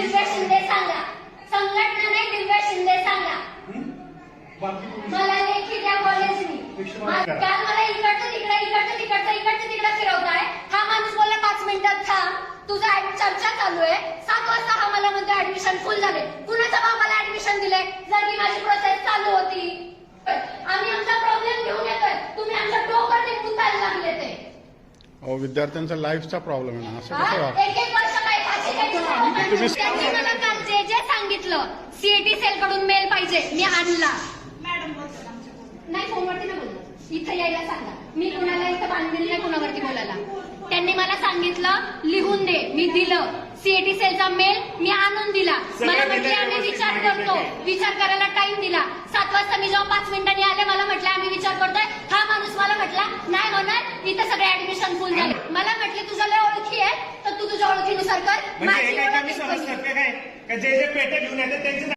दिव्या शिंदे सांगा, संघटना नाही दिव्या शिंदे सांगा. मला लेखी द्या कॉलेजनी. काल मला इकडचं तिकडं फिरवताय. हा माणूस बोलला 5 मिनिटात थांब, तुझं चर्चा चालू आहे. 7 वाजता हा मला म्हणतो ऍडमिशन फुल झाले. कुणाच्या बाबाला ऍडमिशन दिले? जर की माझी प्रोसेस चालू होती. आम्ही आमचा प्रॉब्लेम घेऊन येतोय, तुम्ही आमच्या डोक्यात गुंतायला लागले ते. विद्यार्थ्यांचा लाईफचा प्रॉब्लेम आहे ना, असं कसं वाटतं? एक वर्ष काय त्यांनी मला काल जे सांगितलं सीएटी सेल कडून मेल पाहिजे, मी आणला. नाही फोनवरती नाही बोललो, इथं यायला सांगा. मी कुणाला इथं बांधलेलं नाही कुणावरती बोलायला. त्यांनी मला सांगितलं लिहून दे, मी दिलं. सीएटी सेलचा मेल मी आणून दिला. मला म्हटले आम्ही विचार करतो, विचार करायला टाइम दिला. 7 वाजता मी जेव्हा 5 मिनिटांनी आले मला म्हटलं आम्ही विचार करतोय. हा माणूस मला म्हटला नाही म्हणत इथं सगळे ऍडमिशन फुल झाले. मला म्हटले तुझ्या लय ओळखी आहे तर तू तुझ्या ओळखीनुसार कर. म्हणजे जे जे पेटे घेऊन येतात त्यांचे